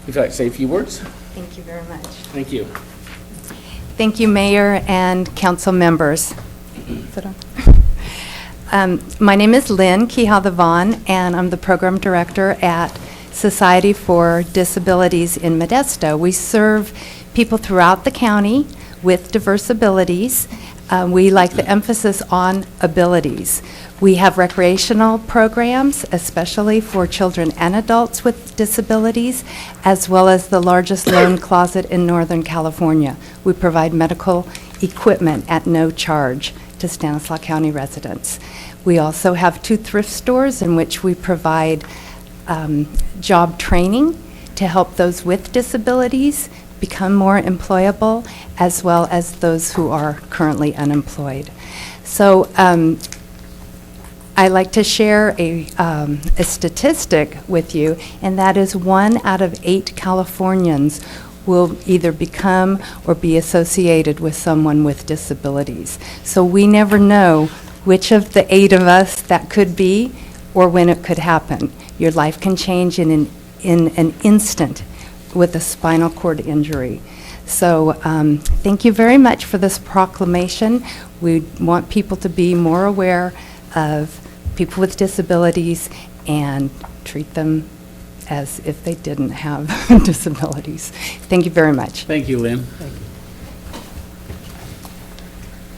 If you'd like to say a few words. Thank you very much. Thank you. Thank you, Mayor and council members. Sit down. My name is Lynn Quijada-Vaughn, and I'm the program director at Society for Disabilities in Modesto. We serve people throughout the county with diverse abilities. We like the emphasis on abilities. We have recreational programs, especially for children and adults with disabilities, as well as the largest loan closet in Northern California. We provide medical equipment at no charge to Stanislaus County residents. We also have 2 thrift stores in which we provide job training to help those with disabilities become more employable, as well as those who are currently unemployed. So I like to share a statistic with you, and that is 1 out of 8 Californians will either become or be associated with someone with disabilities. So we never know which of the 8 of us that could be or when it could happen. Your life can change in an instant with a spinal cord injury. So thank you very much for this proclamation. We want people to be more aware of people with disabilities and treat them as if they didn't have disabilities. Thank you very much. Thank you, Lynn.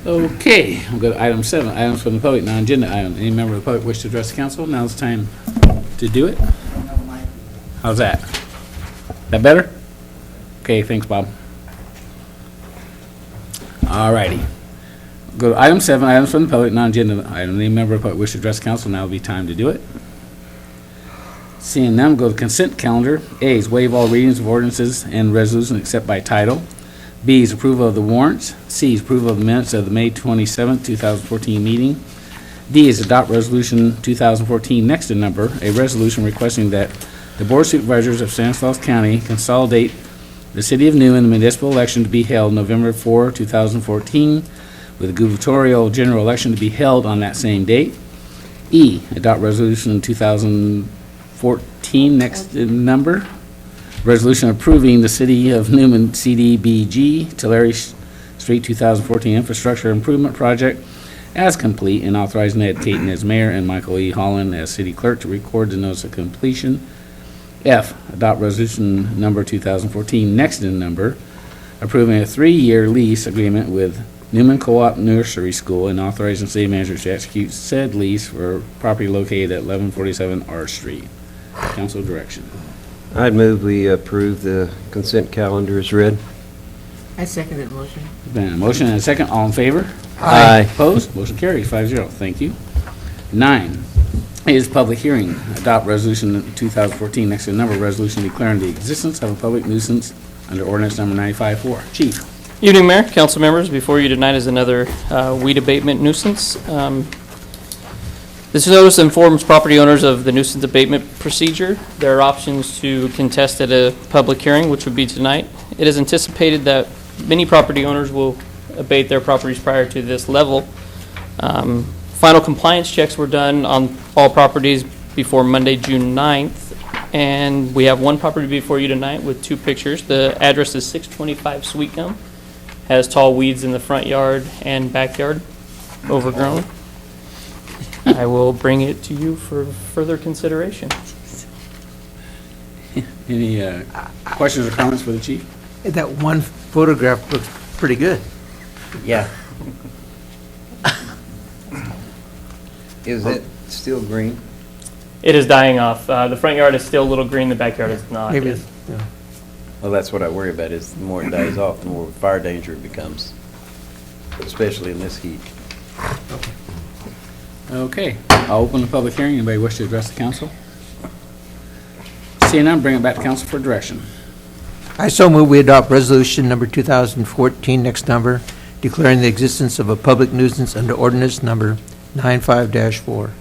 Okay, we'll go to item 7, items from the public, non-agenda item. Any member of the public wish to address the council? Now's the time to do it. How's that? That better? Okay, thanks, Bob. All righty. Go to item 7, items from the public, non-agenda item. Any member of the public wish to address the council? Now will be time to do it. Seeing none, go to consent calendar. A is waive all readings of ordinances and resolutions except by title. B is approval of the warrants. C is approval of the minutes of the May 27, 2014 meeting. D is adopt resolution 2014 next in number, a resolution requesting that the Board of Supervisors of Stanislaus County consolidate the City of Newman municipal election to be held November 4, 2014, with the gubernatorial general election to be held on that same date. E, adopt resolution 2014 next in number, resolution approving the City of Newman CDBG Tulare Street 2014 infrastructure improvement project as complete, and authorizing Ed Caton as mayor and Michael E. Holland as city clerk to record the notice of completion. F, adopt resolution number 2014 next in number, approving a 3-year lease agreement with Newman Co-op Nursery School and authorizing city manager to execute said lease for property located at 1147 R Street. Council direction. I'd move we approve the consent calendar as read. I second that motion. Been a motion and a second. All in favor? Aye. Opposed? Motion carries 5-0. Thank you. 9 is public hearing. Adopt resolution 2014 next in number, resolution declaring the existence of a public nuisance under ordinance number 95-4. Chief. Evening, Mayor, council members. Before you tonight is another weed abatement nuisance. This notice informs property owners of the nuisance abatement procedure. There are options to contest at a public hearing, which would be tonight. It is anticipated that many property owners will abate their properties prior to this level. Final compliance checks were done on all properties before Monday, June 9th, and we have one property before you tonight with 2 pictures. The address is 625 Sweet Gum. Has tall weeds in the front yard and backyard, overgrown. I will bring it to you for further consideration. Any questions or comments for the chief? That one photograph looks pretty good. Yeah. Is it still green? It is dying off. The front yard is still a little green, the backyard is not. Maybe it's, yeah. Well, that's what I worry about, is the more it dies off, the more fire danger it becomes, especially in this heat. Okay. I'll open the public hearing. Anybody wish to address the council? Seeing none, bring it back to council for direction. I so move we adopt resolution number 2014 next number, declaring the existence of a public nuisance under ordinance number 95-4.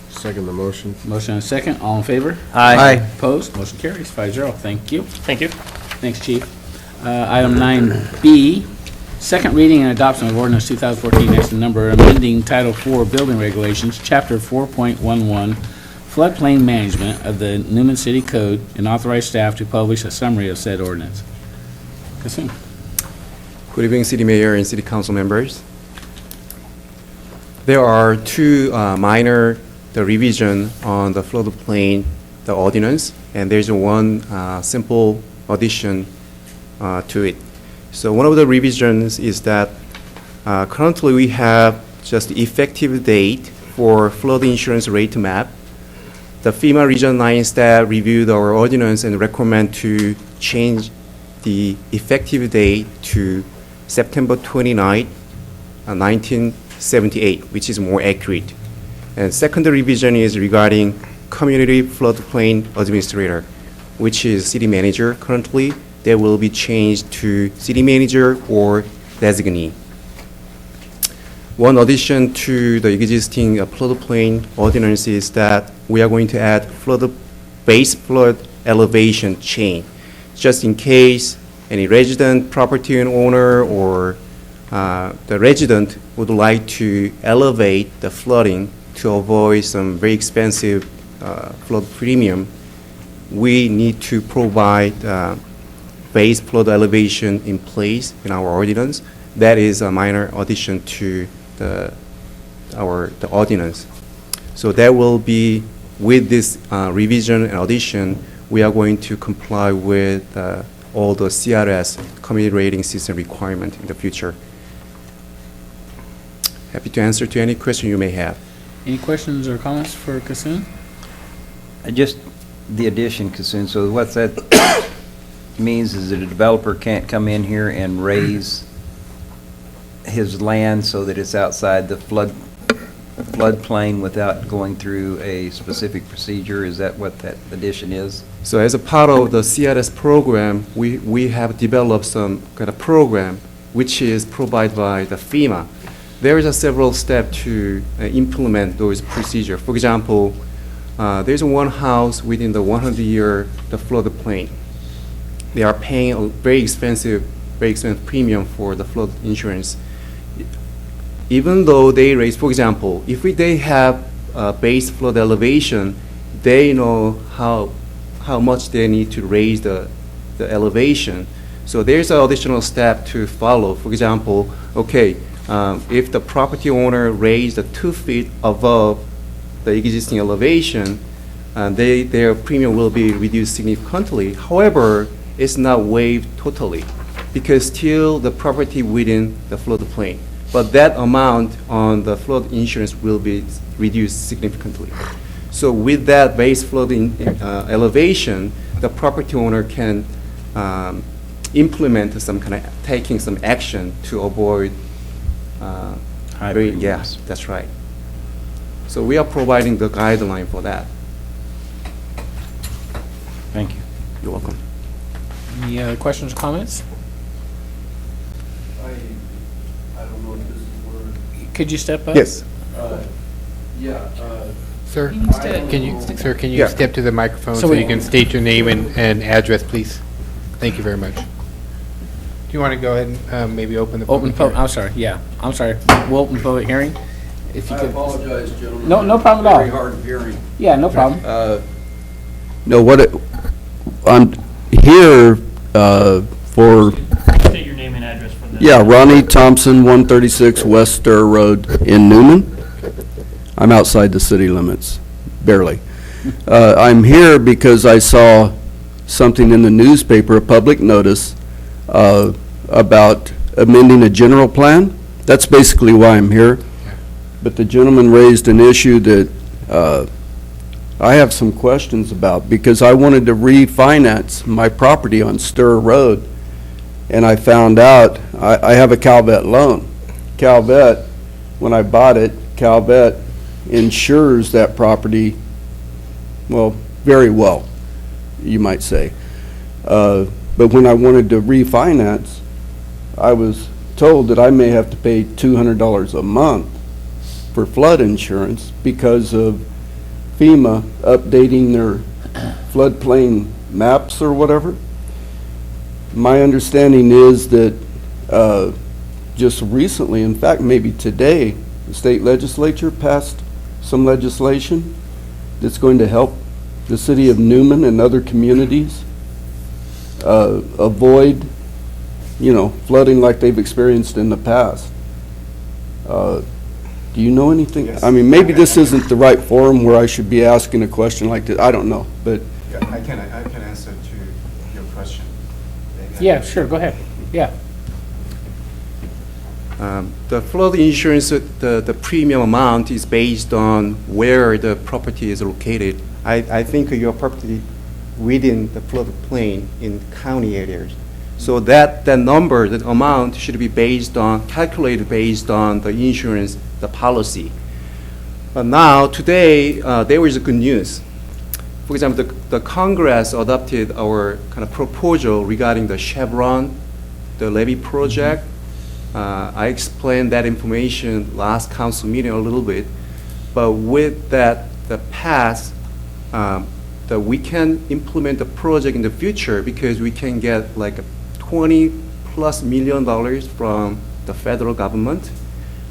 Second the motion. Motion and a second. All in favor? Aye. Opposed? Motion carries 5-0. Thank you. Thank you. Thanks, Chief. Item 9B, second reading and adoption of ordinance 2014 next in number, amending Title IV Building Regulations, Chapter 4.11, floodplain management of the Newman City Code and authorize staff to publish a summary of said ordinance. Kasum. Good evening, City Mayor and City Council members. There are two minor revision on the floodplain, the ordinance, and there's one simple addition to it. So one of the revisions is that currently we have just effective date for flood insurance rate map. The FEMA Region 9 staff reviewed our ordinance and recommend to change the effective date to September 29, 1978, which is more accurate. And second revision is regarding community floodplain administrator, which is city manager currently. That will be changed to city manager or designee. One addition to the existing floodplain ordinance is that we are going to add base flood elevation chain, just in case any resident, property owner, or the resident would like to elevate the flooding to avoid some very expensive flood premium. We need to provide base flood elevation in place in our ordinance. That is a minor addition to the ordinance. So that will be, with this revision and addition, we are going to comply with all the CRS, community rating system requirement in the future. Happy to answer to any question you may have. Any questions or comments for Kasum? Just the addition, Kasoon, so what that means is that a developer can't come in here and raise his land so that it's outside the floodplain without going through a specific procedure? Is that what that addition is? So as a part of the CRS program, we have developed some kind of program which is provided by the FEMA. There is a several steps to implement those procedures. For example, there's one house within the 100-year the floodplain. They are paying a very expensive premium for the flood insurance. Even though they raise, for example, if they have base flood elevation, they know how much they need to raise the elevation. So there's an additional step to follow. For example, okay, if the property owner raised 2 feet above the existing elevation, their premium will be reduced significantly. However, it's not waived totally because still the property within the floodplain. But that amount on the flood insurance will be reduced significantly. So with that base flood elevation, the property owner can implement some kind of taking some action to avoid. Yes, that's right. So we are providing the guideline for that. Thank you. You're welcome. Any other questions or comments? I don't know if this is where. Could you step up? Yes. Sir, can you Yeah. step to the microphone So so we- you can state your name and address, please? Thank you very much. Do you want to go ahead and maybe open the Open, public hearing? I'm sorry, yeah, I'm sorry. We'll open public hearing. If you I could, apologize, gentlemen. No problem at all. Very hard of hearing. yeah, no problem. No, I'm here for, State your name and address for the. yeah, Ronnie Thompson, 136 West Stir Road in Newman. I'm outside the city limits, barely. I'm here because I saw something in the newspaper, a public notice, about amending a general plan. That's basically why I'm here. But the gentleman raised an issue that I have some questions about, because I wanted to refinance my property on Stir Road, and I found out I have a Calvet loan. Calvet, when I bought it, Calvet insures that property, well, very well, you might say. But when I wanted to refinance, I was told that I may have to pay $200 a month for flood insurance because of FEMA updating their floodplain maps or whatever. My understanding is that just recently, in fact, maybe today, the state legislature passed some legislation that's going to help the city of Newman and other communities avoid, flooding like they've experienced in the past? Do you know anything? Yes. I mean, maybe this isn't the right forum where I should be asking a question like this. I don't know, but Yeah, I can answer to your question. Yeah, sure, go ahead. Yeah. The flood insurance, the premium amount is based on where the property is located. I think your property within the floodplain in county areas. So that number, that amount should be calculated based on the insurance, the policy. But now, today, there is good news. For example, the Congress adopted our kind of proposal regarding the Chevron, the levee project. I explained that information last council meeting a little bit, but with that, the past, that we can implement the project in the future because we can get like $20+ million from the federal government.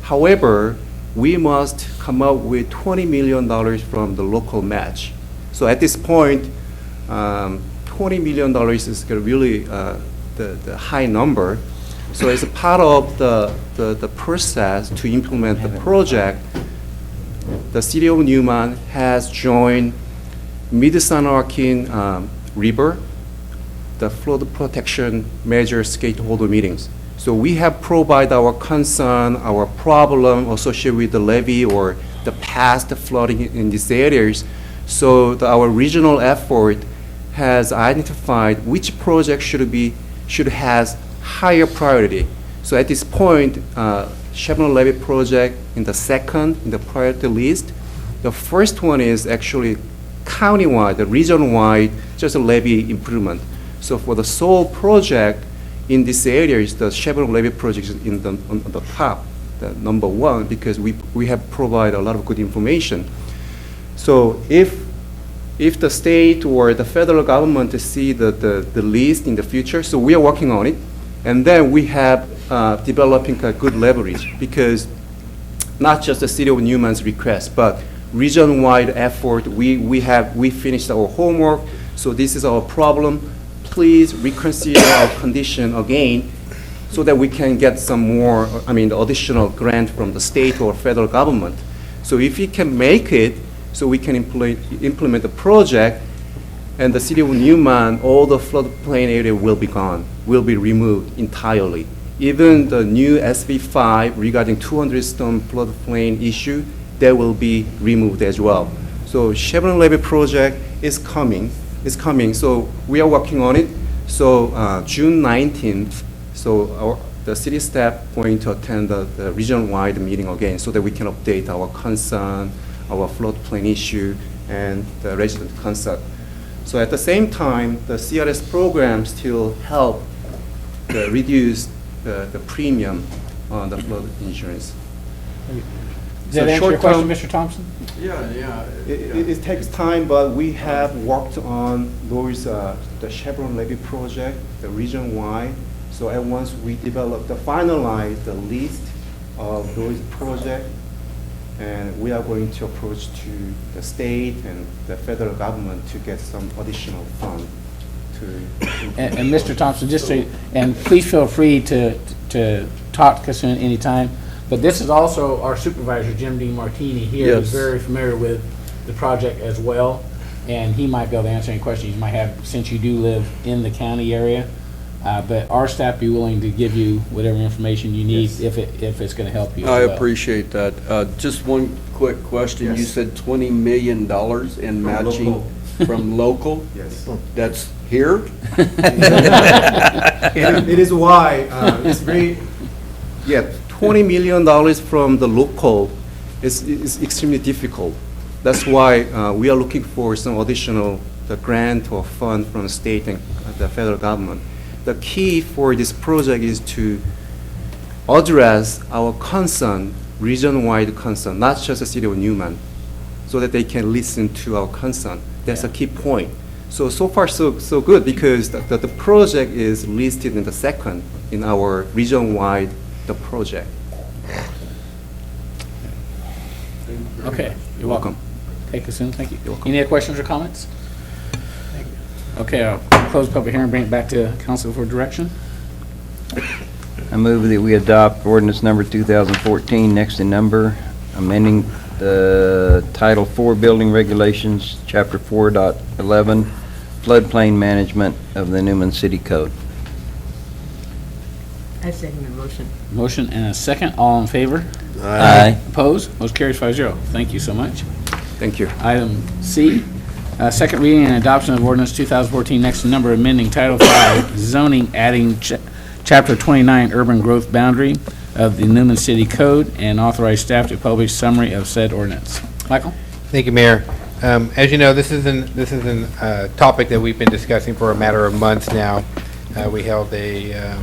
However, we must come up with $20 million from the local match. So at this point, $20 million is really the high number. So as a part of the process to implement the project, the city of Newman has joined Mid-San Joaquin River, the flood protection measure stakeholder meetings. So we have provided our concern, our problem associated with the levee or the past flooding in these areas. So our regional effort has identified which project should has higher priority. So at this point, Chevron levee project in the priority list. The first one is actually countywide, the region-wide, just a levee improvement. So for the sole project in this area, is the Chevron levee project is on the top, the number one, because we have provided a lot of good information. So if the state or the federal government see the list in the future, so we are working on it, and then we have developing a good leverage, because not just the city of Newman's request, but region-wide effort. We finished our homework, so this is our problem. Please reconsider our condition again, so that we can get some more, additional grant from the state or federal government. So if we can make it, so we can implement the project, and the city of Newman, all the floodplain area will be gone, will be removed entirely. Even the new SB5 regarding 200-stone floodplain issue, that will be removed as well. So Chevron levee project is coming. So we are working on it. So June 19th, so the city staff going to attend the region-wide meeting again, so that we can update our concern, our floodplain issue, and the resident concern. So at the same time, the CRS program still help reduce the premium on the flood insurance. Does that answer your question, Mr. Thompson? yeah. It takes time, but we have worked on those, the Chevron levee project, the region-wide. So at once we finalize the list of those projects, and we are going to approach to the state and the federal government to get some additional fund to. And Mr. Thompson, and please feel free to talk to us at any time. But this is also our supervisor, Jim DeMartini here, who's Yes. very familiar with the project as well. And he might be able to answer any questions you might have, since you do live in the county area. But our staff be willing to give you whatever information you need, Yes. if it's gonna help you as I well. appreciate that. Just one quick question. You Yes. said $20 million in From matching local. from local? Yes. That's here? It is why, it's very, $20 million from the local is extremely difficult. That's why we are looking for some additional grant or fund from the state and the federal government. The key for this project is to address our concern, region-wide concern, not just the city of Newman, so that they can listen to our concern. That's a key point. So far so good, because the project is listed in the second in our region-wide the project. Okay, You're welcome. Okay, Kasum, thank you. Any other questions or comments? Okay, I'll close public hearing, bring it back to council for direction. I move that we adopt ordinance number 2014, next in number, amending the Title IV Building Regulations, Chapter 4.11, floodplain management of the Newman City Code. I second the motion. Motion and a second, all in favor? Aye. Opposed? Motion carries 5-0. Thank you so much. Thank you. Item C, second reading and adoption of ordinance 2014, next in number, amending Title V zoning, adding Chapter 29 urban growth boundary of the Newman City Code, and authorize staff to publish summary of said ordinance. Michael? Thank you, Mayor. As you know, this is an topic that we've been discussing for a matter of months now. We held a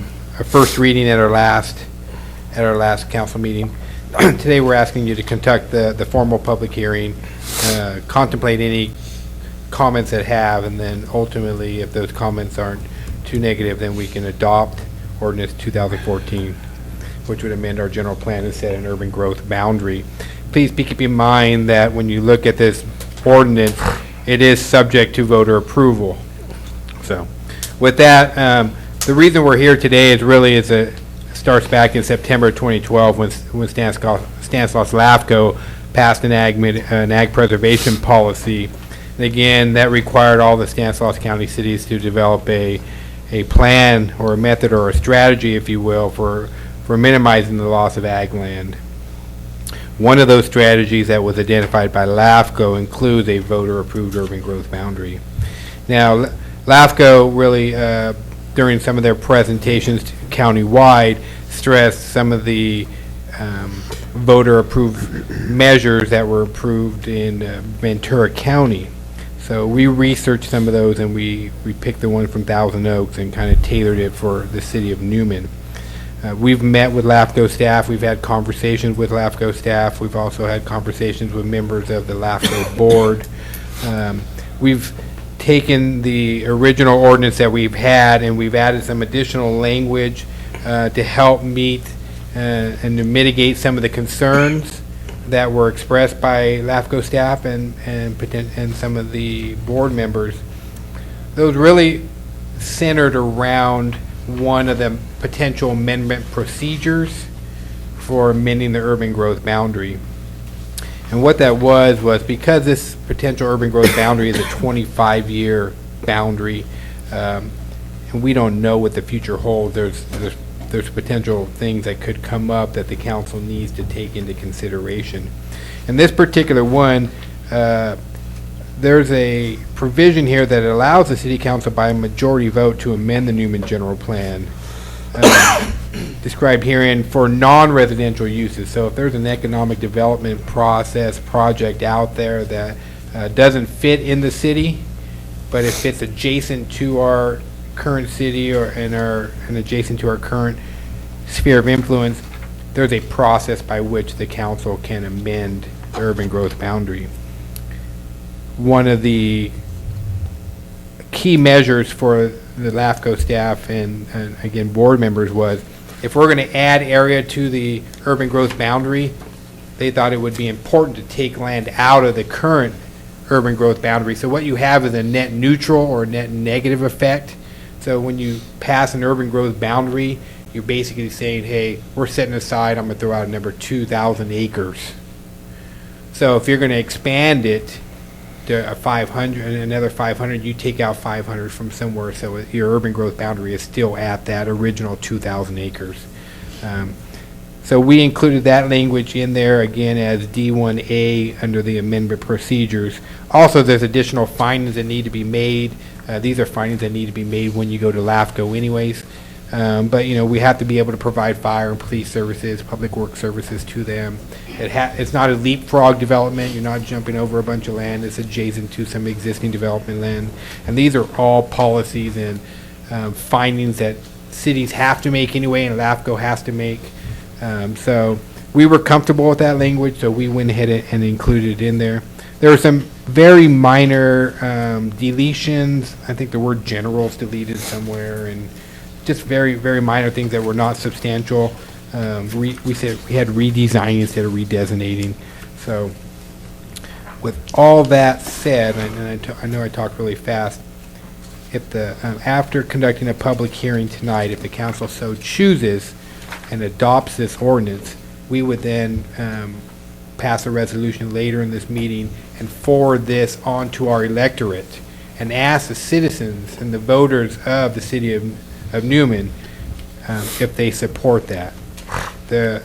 first reading at our last council meeting. Today, we're asking you to conduct the formal public hearing, contemplate any comments that have, and then ultimately, if those comments aren't too negative, then we can adopt ordinance 2014, which would amend our general plan and set an urban growth boundary. Please keep in mind that when you look at this ordinance, it is subject to voter approval. So, with that, the reason we're here today is it starts back in September 2012 when Stanislaus Lafko passed an ag preservation policy. And again, that required all the Stanislaus County cities to develop a plan or a method or a strategy, if you will, for minimizing the loss of ag land. One of those strategies that was identified by LAFCO includes a voter-approved urban growth boundary. Now, LAFCO really, during some of their presentations countywide, stressed some of the voter-approved measures that were approved in Ventura County. So we researched some of those, and we picked the one from Thousand Oaks and kind of tailored it for the city of Newman. We've met with LAFCO staff. We've had conversations with LAFCO staff. We've also had conversations with members of the LAFCO board. We've taken the original ordinance that we've had, and we've added some additional language to help meet and to mitigate some of the concerns that were expressed by LAFCO staff and some of the board members. Those really centered around one of the potential amendment procedures for amending the urban growth boundary. And what that was because this potential urban growth boundary is a 25-year boundary, and we don't know what the future holds. There's potential things that could come up that the council needs to take into consideration. And this particular one, there's a provision here that allows the city council by a majority vote to amend the Newman general plan, described herein for non-residential uses. So if there's an economic development project out there that doesn't fit in the city, but it fits adjacent to our current city and adjacent to our current sphere of influence, there's a process by which the council can amend the urban growth boundary. One of the key measures for the LAFCO staff and again board members was if we're going to add area to the urban growth boundary, they thought it would be important to take land out of the current urban growth boundary. So what you have is a net neutral or net negative effect. So when you pass an urban growth boundary, you're basically saying, hey, we're setting aside, I'm going to throw out a number, 2,000 acres. So if you're going to expand it to 500 and another 500, you take out 500 from somewhere, so your urban growth boundary is still at that original 2,000 acres. So we included that language in there again as D1A under the amendment procedures. Also, there's additional findings that need to be made. These are findings that need to be made when you go to LAFCO anyways. But, we have to be able to provide fire and police services, public works services to them. It's not a leapfrog development. You're not jumping over a bunch of land. It's adjacent to some existing development land. And these are all policies and findings that cities have to make anyway, and LAFCO has to make. So we were comfortable with that language, so we went ahead and included it in there. There were some very minor deletions. I think the word general is deleted somewhere, and just very, very minor things that were not substantial. We said we had redesigning instead of redesignating. So With all that said, and I know I talked really fast, if the, after conducting a public hearing tonight, if the council so chooses and adopts this ordinance, we would then pass a resolution later in this meeting and forward this on to our electorate and ask the citizens and the voters of the city of Newman if they support that. The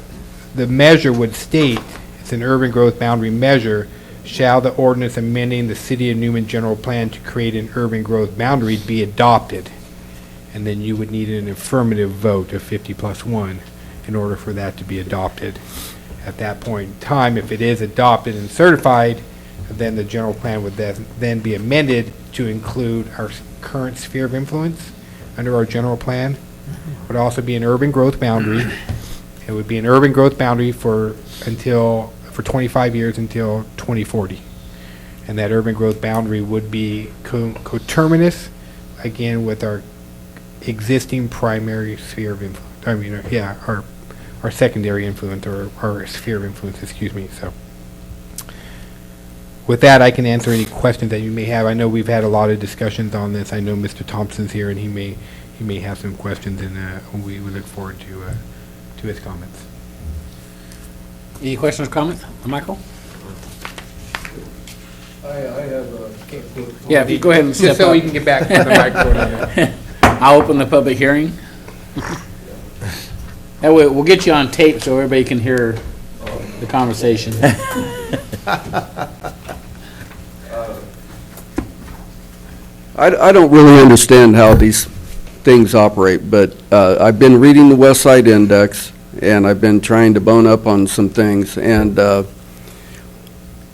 measure would state, it's an urban growth boundary measure, shall the ordinance amending the City of Newman general plan to create an urban growth boundary be adopted? And then you would need an affirmative vote of 50+1 in order for that to be adopted. At that point in time, if it is adopted and certified, then the general plan would then be amended to include our current sphere of influence under our general plan. It would also be an urban growth boundary. It would be an urban growth boundary for 25 years until 2040. And that urban growth boundary would be coterminous, again, with our existing primary sphere of influence. Our secondary influence, or our sphere of influence, excuse me. So with that, I can answer any questions that you may have. I know we've had a lot of discussions on this. I know Mr. Thompson's here, and he may have some questions, and we look forward to his comments. Any questions or comments? Michael? I have a... Yeah, if you go ahead and step Just so up. we can get back to the microphone. I'll open the public hearing. That way, we'll get you on tape so everybody can hear the conversation. I don't really understand how these things operate, but I've been reading the West Side Index, and I've been trying to bone up on some things, and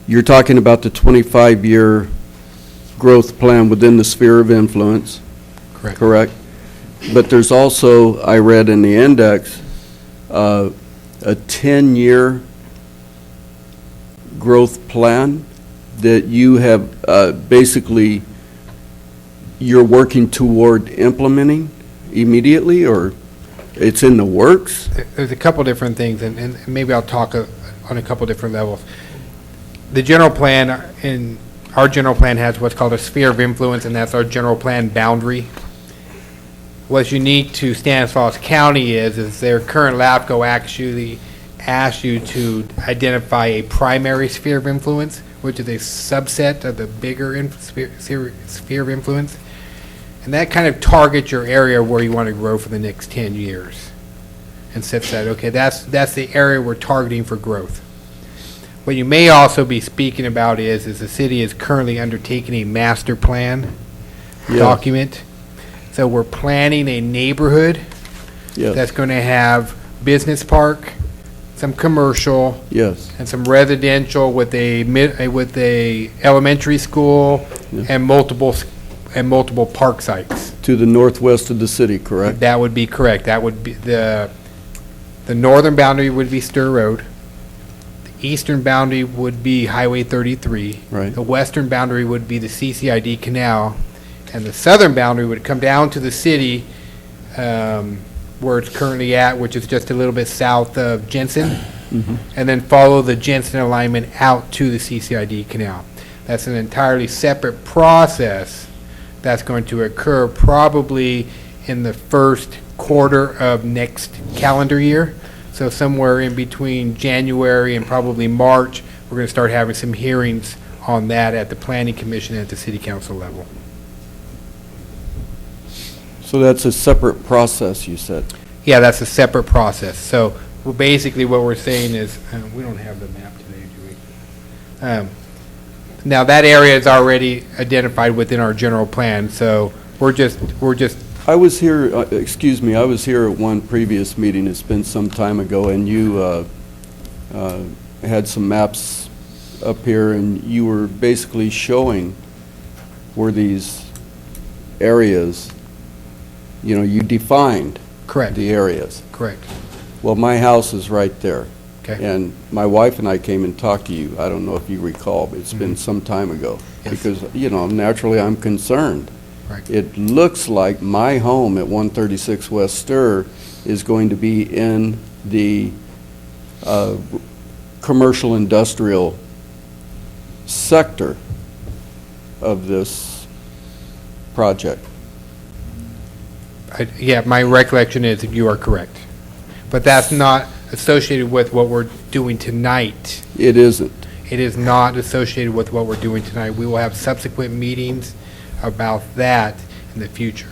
you're talking about the 25-year growth plan within the sphere of influence. Correct? But there's also, I read in the index, a 10-year growth plan that you have basically you're working toward implementing immediately, or it's in the works? There's a couple different things, and maybe I'll talk on a couple different levels. The general plan, our general plan has what's called a sphere of influence, and that's our general plan boundary. What's unique to Stanislaus County is their current LAFCO actually asks you to identify a primary sphere of influence, which is a subset of the bigger sphere of influence. And that kind of targets your area where you want to grow for the next 10 years. And sets that, okay, that's the area we're targeting for growth. What you may also be speaking about is the city is currently undertaking a master plan document. So we're planning a neighborhood that's going to have business park, some commercial, and some residential with a elementary school and multiple park sites. To the northwest of the city, correct? That would be correct. That would be the northern boundary would be Stir Road. The eastern boundary would be Highway 33. Right. The western boundary would be the CCID Canal, and the southern boundary would come down to the city where it's currently at, which is just a little bit south of Jensen, and then follow the Jensen alignment out to the CCID Canal. That's an entirely separate process that's going to occur probably in the first quarter of next calendar year. So somewhere in between January and probably March, we're going to start having some hearings on that at the Planning Commission at the City Council level. So that's a separate process, you said? Yeah, that's a separate process. So basically what we're saying is, we don't have the map today, do we? Now, that area is already identified within our general plan, so we're just. I was here, excuse me, I was here at one previous meeting, it's been some time ago, and you had some maps up here, and you were basically showing where these areas, you defined Correct. the areas. Correct. Well, my house is right there. Okay. And my wife and I came and talked to you. I don't know if you recall, but it's been some time ago. Yes. Because, naturally I'm concerned. Right. It looks like my home at 136 West Stir is going to be in the commercial industrial sector of this project. Yeah, my recollection is that you are correct. But that's not associated with what we're doing tonight. It isn't. It is not associated with what we're doing tonight. We will have subsequent meetings about that in the future.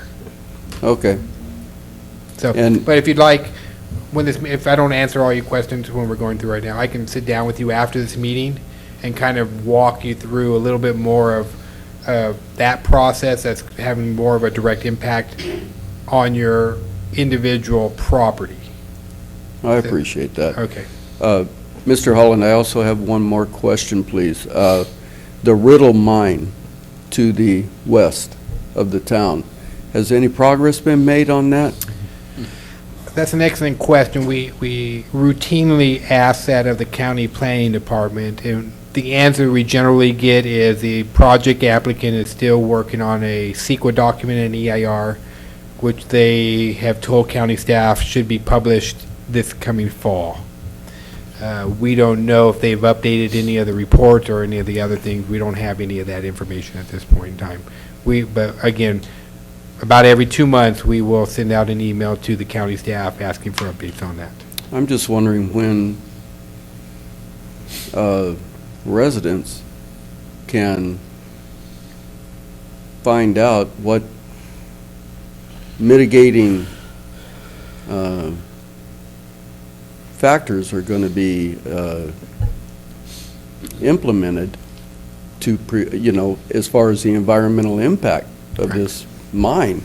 Okay. So, And- but if you'd like, if I don't answer all your questions when we're going through right now, I can sit down with you after this meeting and kind of walk you through a little bit more of that process that's having more of a direct impact on your individual property. I appreciate that. Okay. Mr. Holland, I also have one more question, please. The Riddle Mine to the west of the town, has any progress been made on that? That's an excellent question. We routinely ask that of the county planning department, and the answer we generally get is the project applicant is still working on a CEQA document and EIR, which they have told county staff should be published this coming fall. We don't know if they've updated any of the reports or any of the other things. We don't have any of that information at this point in time. But again, about every 2 months, we will send out an email to the county staff asking for updates on that. I'm just wondering when residents can find out what mitigating factors are going to be implemented to, as far as the environmental impact of this mine.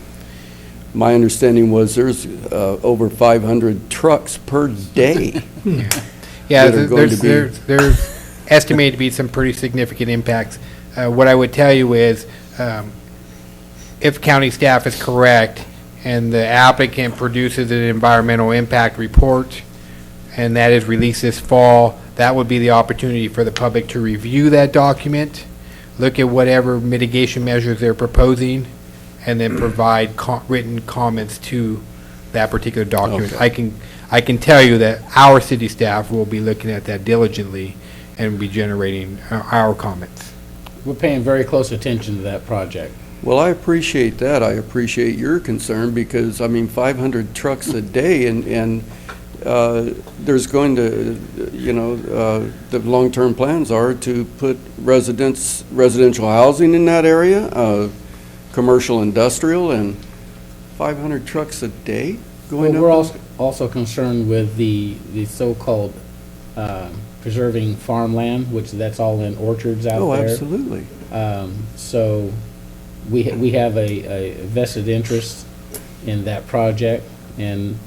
My understanding was there's over 500 trucks per day. Yeah, that are going to be- there's estimated to be some pretty significant impacts. What I would tell you is, if county staff is correct and the applicant produces an environmental impact report, and that is released this fall, that would be the opportunity for the public to review that document, look at whatever mitigation measures they're proposing, and then provide written comments to that particular document. Okay. I can tell you that our city staff will be looking at that diligently and be generating our comments. We're paying very close attention to that project. Well, I appreciate that. I appreciate your concern because, 500 trucks a day and there's going to, the long-term plans are to put residential housing in that area, commercial, industrial, and 500 trucks a day going up. Well, we're also concerned with the so-called preserving farmland, which that's all in orchards out Oh, there. absolutely. So we have a vested interest in that project, and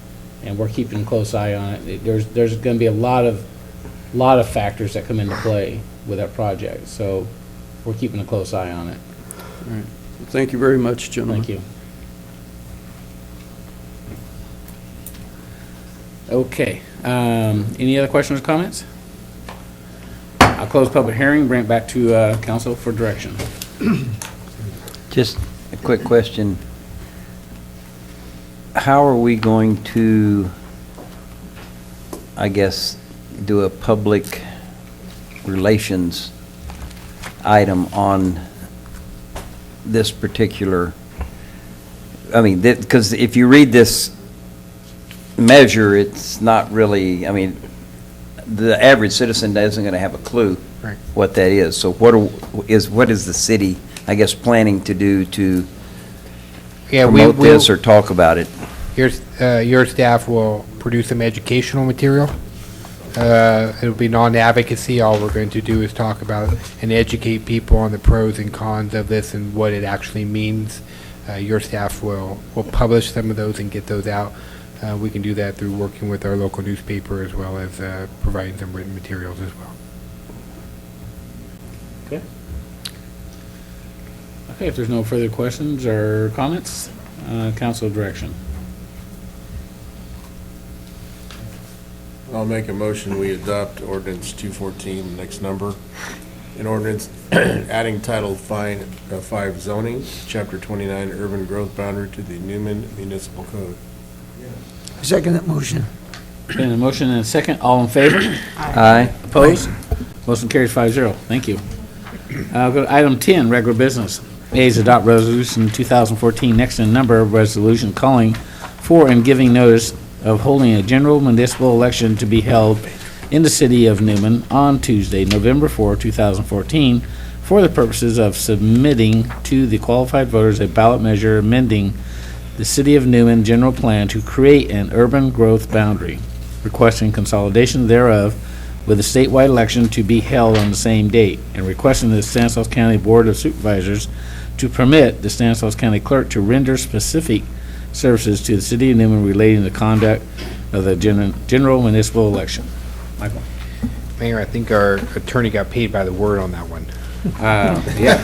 we're keeping a close eye on it. There's going to be a lot of factors that come into play with that project, so we're keeping a close eye on it. All right. Thank you very much, gentlemen. Thank you. Okay, any other questions or comments? I'll close public hearing, bring it back to council for direction. Just a quick question. How are we going to, I guess, do a public relations item on this particular, because if you read this measure, it's not really, the average citizen isn't going to have a clue Right. what that is. So what is the city, I guess, planning to do to Yeah, promote this or talk about it? Your staff will produce some educational material. It'll be non-advocacy. All we're going to do is talk about and educate people on the pros and cons of this and what it actually means. Your staff will publish some of those and get those out. We can do that through working with our local newspaper as well as providing some written materials as well. Okay. Okay, if there's no further questions or comments, council direction. I'll make a motion, we adopt ordinance 214, next number. An ordinance adding Title 5 zoning, Chapter 29 urban growth boundary to the Newman Municipal Code. I second that motion. Been a motion and a second, all in favor? Aye. Opposed? Motion carries 5-0. Thank you. Go to item 10, regular business. A is adopt resolution 2014, next in number, of resolution calling for and giving notice of holding a general municipal election to be held in the city of Newman on Tuesday, November 4, 2014, for the purposes of submitting to the qualified voters a ballot measure amending the city of Newman general plan to create an urban growth boundary, requesting consolidation thereof with a statewide election to be held on the same date, and requesting the Stanislaus County Board of Supervisors to permit the Stanislaus County Clerk to render specific services to the city of Newman relating to the conduct of the general municipal election. Michael? Mayor, I think our attorney got paid by the word on that one. Yeah.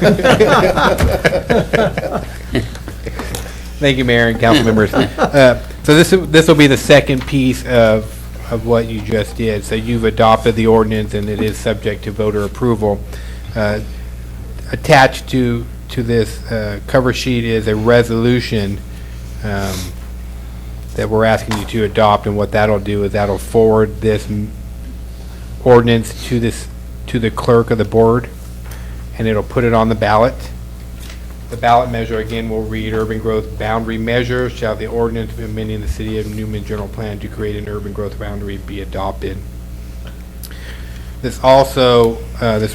Thank you, Mayor and council members. So this will be the second piece of what you just did. So you've adopted the ordinance, and it is subject to voter approval. Attached to this cover sheet is a resolution that we're asking you to adopt, and what that'll do is that'll forward this ordinance to the clerk of the board, and it'll put it on the ballot. The ballot measure, again, will read urban growth boundary measure. Shall the ordinance amending the city of Newman general plan to create an urban growth boundary be adopted? This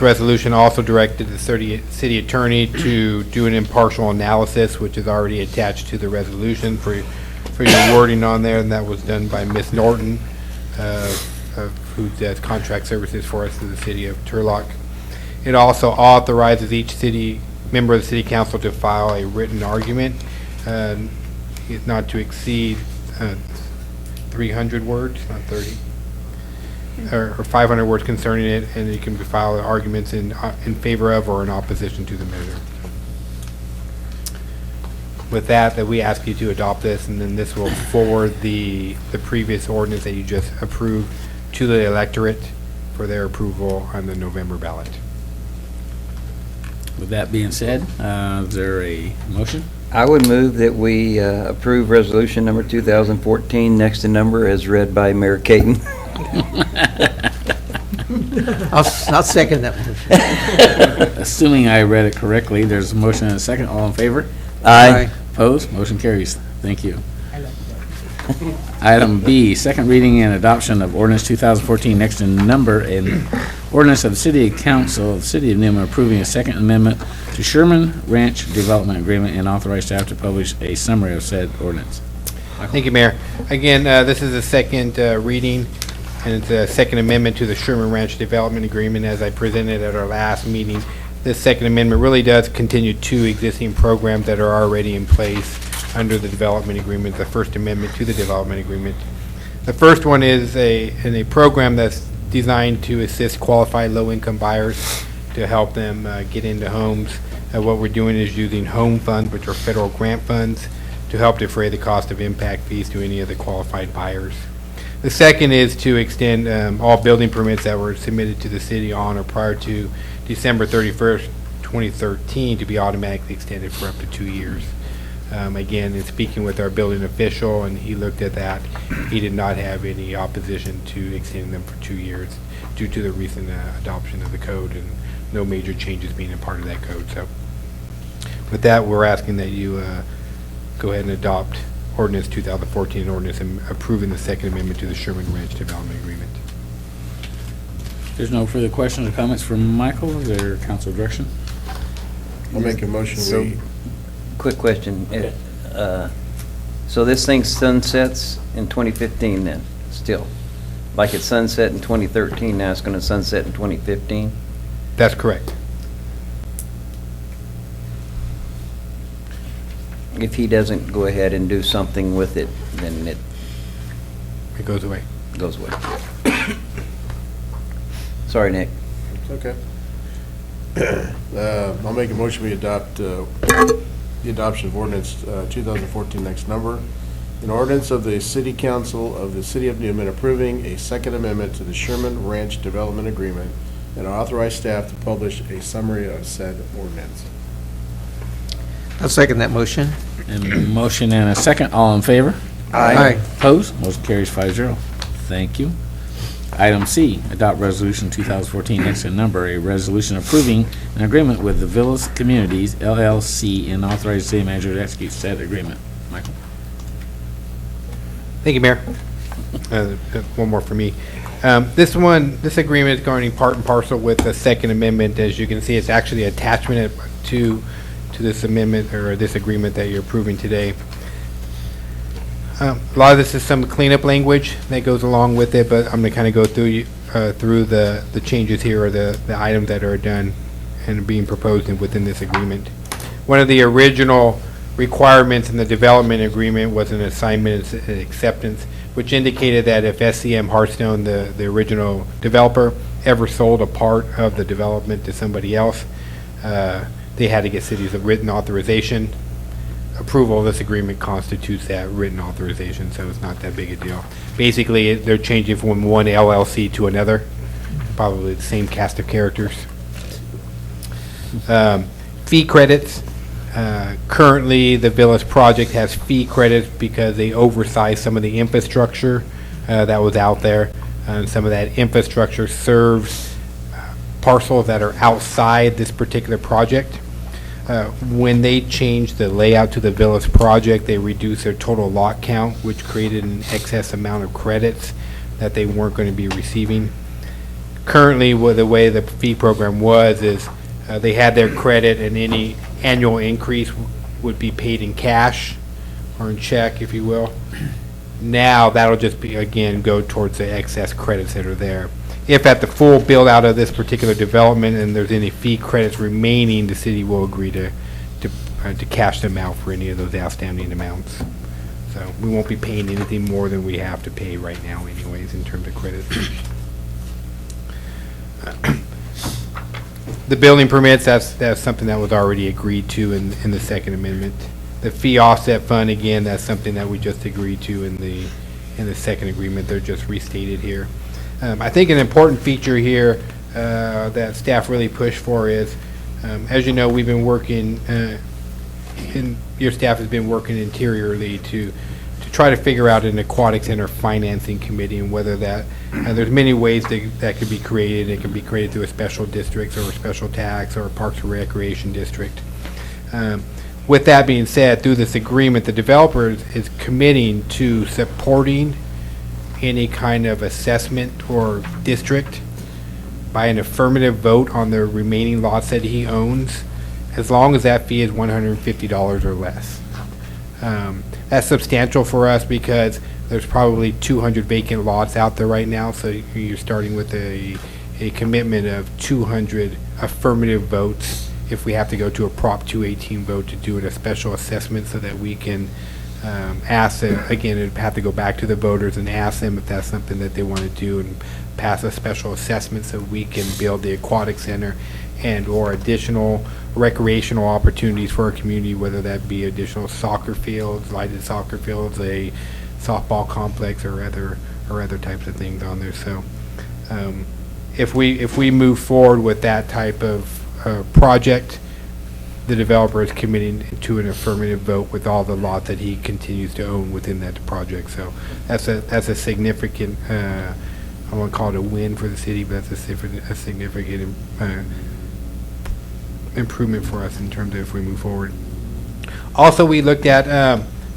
resolution also directed the city attorney to do an impartial analysis, which is already attached to the resolution for your wording on there, and that was done by Ms. Norton, who does contract services for us through the city of Turlock. It also authorizes each member of the city council to file a written argument, not to exceed 300 words, not 30, or 500 words concerning it, and you can file arguments in favor of or in opposition to the measure. With that we ask you to adopt this, and then this will forward the previous ordinance that you just approved to the electorate for their approval on the November ballot. With that being said, is there a motion? I would move that we approve resolution number 2014, next in number, as read by Mayor Caton. I'll second that motion. Assuming I read it correctly, there's a motion and a second. All in favor? Aye. Opposed? Motion carries. Thank you. Item B, second reading and adoption of ordinance 2014, next in number, and ordinance of the City Council of the City of Newman approving a second amendment to Sherman Ranch Development Agreement and authorize staff to publish a summary of said ordinance. Thank you, Mayor. Again, this is the second reading, and it's a second amendment to the Sherman Ranch Development Agreement. As I presented at our last meeting, this second amendment really does continue two existing programs that are already in place under the development agreement, the First Amendment to the development agreement. The first one is a program that's designed to assist qualified low-income buyers to help them get into homes. What we're doing is using home funds, which are federal grant funds, to help defray the cost of impact fees to any of the qualified buyers. The second is to extend all building permits that were submitted to the city on or prior to December 31st, 2013 to be automatically extended for up to 2 years. Again, in speaking with our building official, and he looked at that, he did not have any opposition to extending them for 2 years due to the recent adoption of the code and no major changes being a part of that code. So with that, we're asking that you go ahead and adopt ordinance 2014 ordinance and approving the second amendment to the Sherman Ranch Development Agreement. There's no further questions or comments from Michael. Is there council direction? I'll make a motion, So- Quick question. So this thing sunsets in 2015 then, still? Like it sunset in 2013, now it's going to sunset in 2015? That's correct. If he doesn't go ahead and do something with it, then it It goes away. goes away. Sorry, Nick. It's okay. I'll make a motion, we adopt the adoption of ordinance 2014, next number, an ordinance of the City Council of the City of Newman approving a second amendment to the Sherman Ranch Development Agreement and authorize staff to publish a summary of said ordinance. I'll second that motion. And motion and a second. All in favor? Aye. Opposed? Motion carries 5-0. Thank you. Item C, adopt resolution 2014, next in number, a resolution approving an agreement with the Villas Communities LLC and authorize the city manager to execute said agreement. Michael? Thank you, Mayor. One more for me. This agreement is going part and parcel with the Second Amendment. As you can see, it's actually attachment to this amendment or this agreement that you're approving today. A lot of this is some cleanup language that goes along with it, but I'm going to kind of go through the changes here, or the items that are done and being proposed within this agreement. One of the original requirements in the development agreement was an assignment and acceptance, which indicated that if SCM Hearthstone, the original developer, ever sold a part of the development to somebody else, they had to get cities a written authorization. Approval of this agreement constitutes that written authorization, so it's not that big a deal. Basically, they're changing from one LLC to another, probably the same cast of characters. Fee credits. Currently, the Villas project has fee credits because they oversized some of the infrastructure that was out there. Some of that infrastructure serves parcels that are outside this particular project. When they changed the layout to the Villas project, they reduced their total lot count, which created an excess amount of credits that they weren't going to be receiving. Currently, the way the fee program was is they had their credit, and any annual increase would be paid in cash or in check, if you will. Now, that'll just be, again, go towards the excess credits that are there. If at the full build out of this particular development and there's any fee credits remaining, the city will agree to cash them out for any of those outstanding amounts. So we won't be paying anything more than we have to pay right now anyways in terms of credits. The building permits, that's something that was already agreed to in the Second Amendment. The fee offset fund, again, that's something that we just agreed to in the second agreement. They're just restated here. I think an important feature here that staff really pushed for is, as you know, we've been working, your staff has been working interiorly to try to figure out an aquatic center financing committee, and whether that, there's many ways that could be created. It can be created through a special district or a special tax or a Parks and Recreation district. With that being said, through this agreement, the developer is committing to supporting any kind of assessment or district by an affirmative vote on the remaining lots that he owns, as long as that fee is $150 or less. That's substantial for us because there's probably 200 vacant lots out there right now, so you're starting with a commitment of 200 affirmative votes if we have to go to a Prop 218 vote to do a special assessment, so that we can ask them, again, it'd have to go back to the voters and ask them if that's something that they want to do, and pass a special assessment so we can build the aquatic center and or additional recreational opportunities for our community, whether that be additional soccer fields, lighted soccer fields, a softball complex, or other types of things on there. So if we move forward with that type of project, the developer is committing to an affirmative vote with all the lot that he continues to own within that project. So that's a significant, I won't call it a win for the city, but that's a significant improvement for us in terms of if we move forward. Also, we looked at,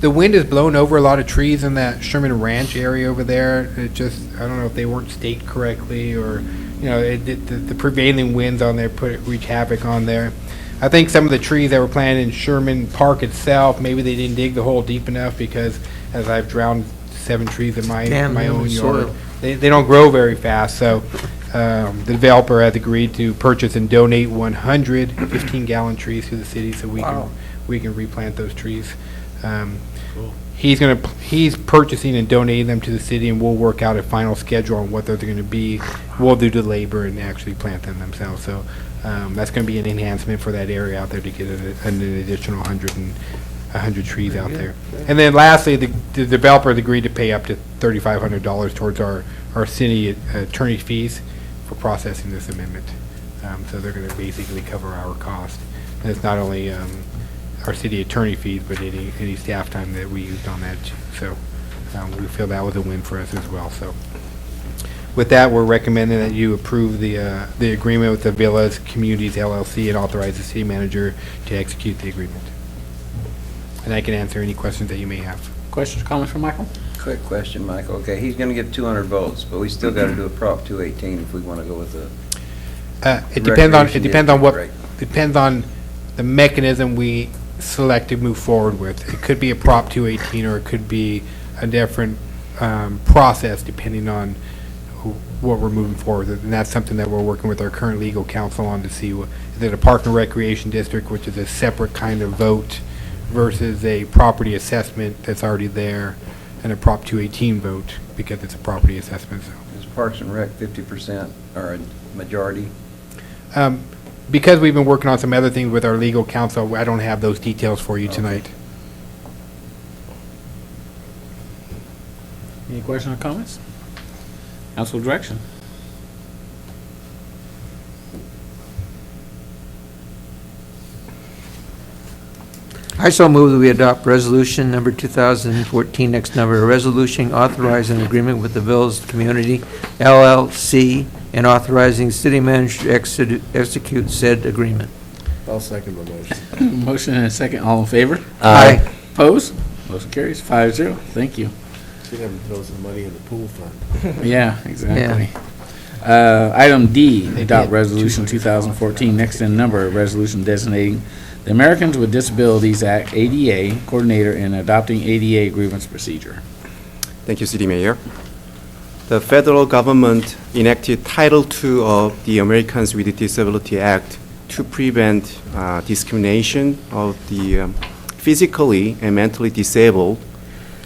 the wind has blown over a lot of trees in that Sherman Ranch area over there. It just, I don't know if they weren't staked correctly, or, the prevailing winds on there wreak havoc on there. I think some of the trees that were planted in Sherman Park itself, maybe they didn't dig the hole deep enough, because as I've drowned 7 trees in my own yard, they don't grow very fast. So the developer has agreed to purchase and donate 100 15-gallon trees to the city, so we can replant those trees. He's purchasing and donating them to the city, and we'll work out a final schedule on what those are going to be. We'll do the labor and actually plant them themselves. So that's going to be an enhancement for that area out there to get an additional 100 trees out there. And then lastly, the developer has agreed to pay up to $3,500 towards our city attorney fees for processing this amendment. So they're going to basically cover our cost. And it's not only our city attorney fees, but any staff time that we used on that too. So we feel that was a win for us as well. So With that, we're recommending that you approve the agreement with the Villas Communities LLC and authorize the city manager to execute the agreement. And I can answer any questions that you may have. Questions or comments from Michael? Quick question, Michael. Okay, he's going to get 200 votes, but we still got to do a Prop 218 if we want to go with the It depends on what, Right. depends on the mechanism we select to move forward with. It could be a Prop 218, or it could be a different process depending on what we're moving forward with. And that's something that we're working with our current legal counsel on to see, is it a park and recreation district, which is a separate kind of vote, versus a property assessment that's already there, and a Prop 218 vote, because it's a property assessment. So, Is Parks and Rec 50% or a majority? because we've been working on some other things with our legal counsel, I don't have those details for you tonight. Any questions or comments? Council direction. I so move that we adopt resolution number 2014, next number, a resolution authorizing an agreement with the Villas Community LLC and authorizing city manager to execute said agreement. I'll second the motion. Motion and a second. All in favor? Aye. Opposed? Motion carries 5-0. Thank you. Should have throw some money in the pool fund. Yeah, exactly. Item D, adopt did. resolution 2014, next in number, a resolution designating the Americans with Disabilities Act ADA coordinator and adopting ADA grievance procedure. Thank you, City Mayor. The federal government enacted Title II of the Americans with Disability Act to prevent discrimination of the physically and mentally disabled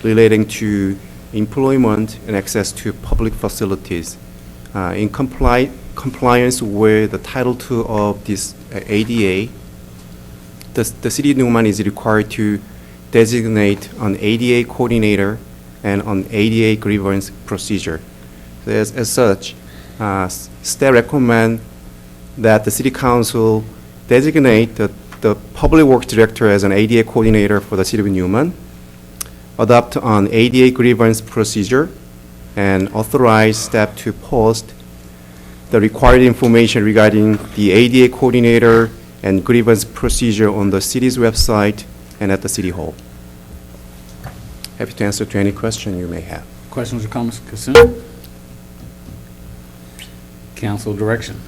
relating to employment and access to public facilities. In compliance with the Title II of this ADA, the City of Newman is required to designate an ADA coordinator and an ADA grievance procedure. So as such, staff recommend that the City Council designate the Public Works Director as an ADA coordinator for the City of Newman, adopt an ADA grievance procedure, and authorize staff to post the required information regarding the ADA coordinator and grievance procedure on the city's website and at the City Hall. Happy to answer to any question you may have. Questions or comments, Kasum? Council direction.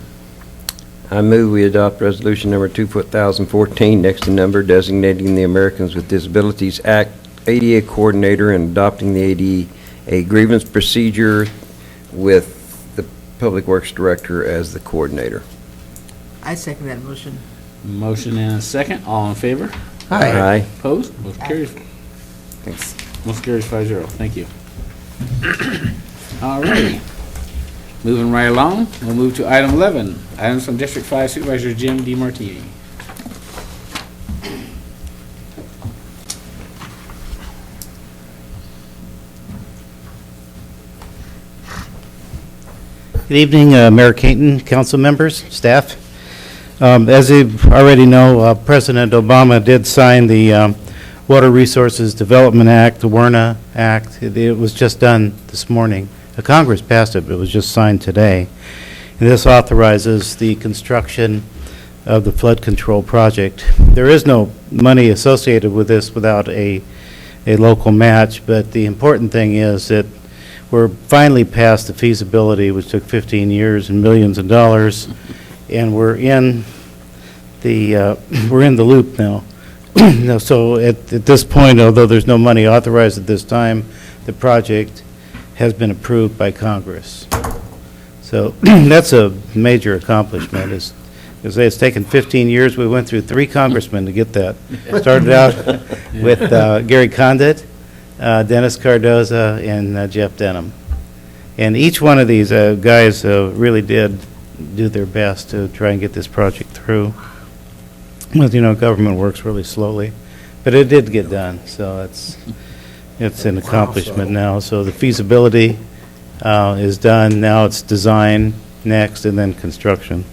I move we adopt resolution number 2014, next in number, designating the Americans with Disabilities Act ADA coordinator and adopting the ADA grievance procedure with the Public Works Director as the coordinator. I second that motion. Motion and a second. All in favor? Aye. Opposed? Motion carries. Thanks. Motion carries 5-0. Thank you. All righty. Moving right along, we'll move to item 11. Items from District 5 Supervisor Jim DeMartini. Good evening, Mayor Caton, council members, staff. As you already know, President Obama did sign the Water Resources Development Act, the WRNA Act. It was just done this morning. The Congress passed it, but it was just signed today. And this authorizes the construction of the flood control project. There is no money associated with this without a local match, but the important thing is that we're finally past the feasibility, which took 15 years and millions of dollars, and we're in the loop now. So at this point, although there's no money authorized at this time, the project has been approved by Congress. So that's a major accomplishment. It's taken 15 years. We went through 3 congressmen to get that. Started out with Gary Condit, Dennis Cardoza, and Jeff Denham. And each one of these guys really did do their best to try and get this project through. But, government works really slowly. But it did get done, so it's an accomplishment now. So the feasibility is done. Now it's design next, and then construction.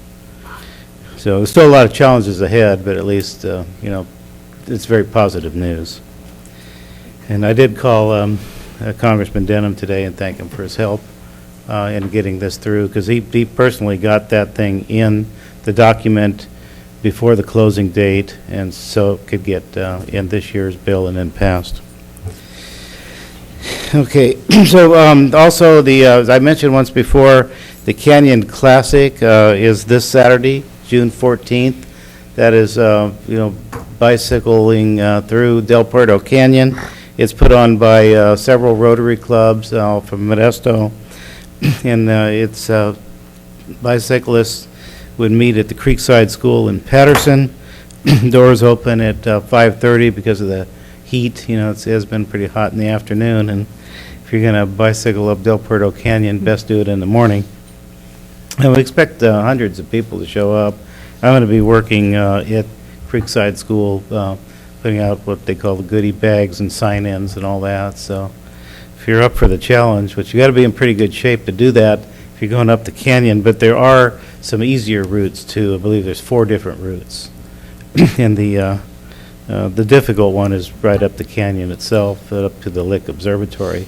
So there's still a lot of challenges ahead, but at least, it's very positive news. And I did call Congressman Denham today and thank him for his help in getting this through, because he personally got that thing in the document before the closing date, and so it could get in this year's bill and then passed. Okay, so also as I mentioned once before, the Canyon Classic is this Saturday, June 14th. That is, bicycling through Del Puerto Canyon. It's put on by several Rotary clubs from Modesto, and it's bicyclists would meet at the Creekside School in Patterson. Doors open at 5:30 because of the heat. It has been pretty hot in the afternoon, and if you're going to bicycle up Del Puerto Canyon, best do it in the morning. And we expect hundreds of people to show up. I'm going to be working at Creekside School, putting out what they call the goodie bags and sign-ins and all that. So if you're up for the challenge, which you got to be in pretty good shape to do that if you're going up the canyon, but there are some easier routes too. I believe there's 4 different routes. And the difficult one is right up the canyon itself, up to the Lick Observatory.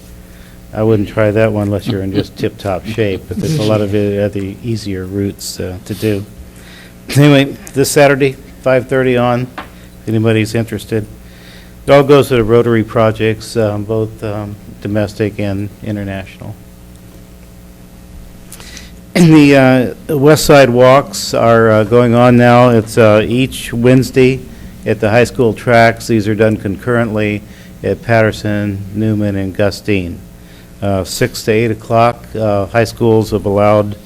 I wouldn't try that one unless you're in just tip-top shape, but there's a lot of other easier routes to do. Anyway, this Saturday, 5:30 on, if anybody's interested. It all goes to the Rotary projects, both domestic and international. And the West Side Walks are going on now. It's each Wednesday at the high school tracks. These are done concurrently at Patterson, Newman, and Gustine. 6 to 8 o'clock, high schools have allowed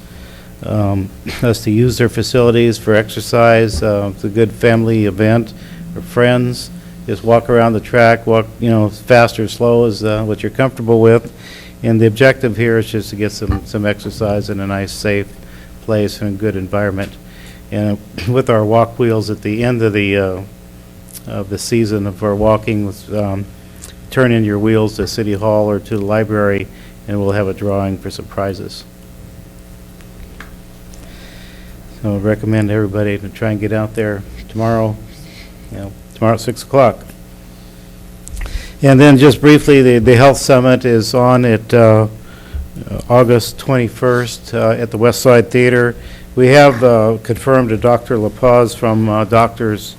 us to use their facilities for exercise. It's a good family event for friends. Just walk around the track, walk, fast or slow as what you're comfortable with. And the objective here is just to get some exercise in a nice, safe place and a good environment. And with our walk wheels at the end of the season of our walking, turn in your wheels to City Hall or to the library, and we'll have a drawing for some prizes. So I recommend everybody to try and get out there tomorrow, tomorrow at 6 o'clock. And then just briefly, the Health Summit is on at August 21st at the West Side Theater. We have confirmed a Dr. La Paz from Doctors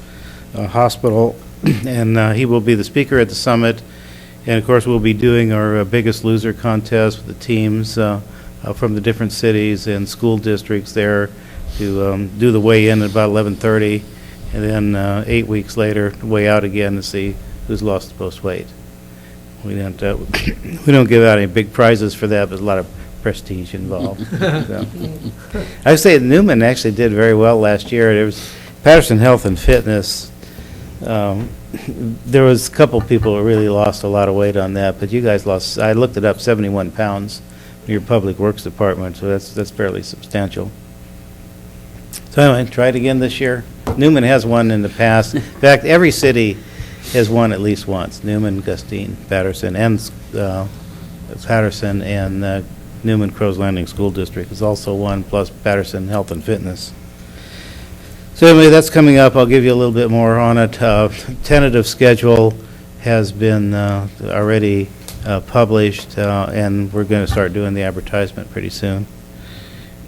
Hospital, and he will be the speaker at the summit. And of course, we'll be doing our Biggest Loser contest with the teams from the different cities and school districts there to do the weigh-in at about 11:30, and then 8 weeks later, weigh out again to see who's lost the most weight. We don't give out any big prizes for that, but there's a lot of prestige involved. So. I would say Newman actually did very well last year. There was Patterson Health and Fitness. There was a couple people who really lost a lot of weight on that, but you guys lost, I looked it up, 71 pounds in your Public Works Department, so that's fairly substantial. So anyway, try it again this year. Newman has won in the past. In fact, every city has won at least once. Newman, Gustine, Patterson, and Newman Crows Landing School District has also won, plus Patterson Health and Fitness. So anyway, that's coming up. I'll give you a little bit more on it. Tentative schedule has been already published, and we're going to start doing the advertisement pretty soon.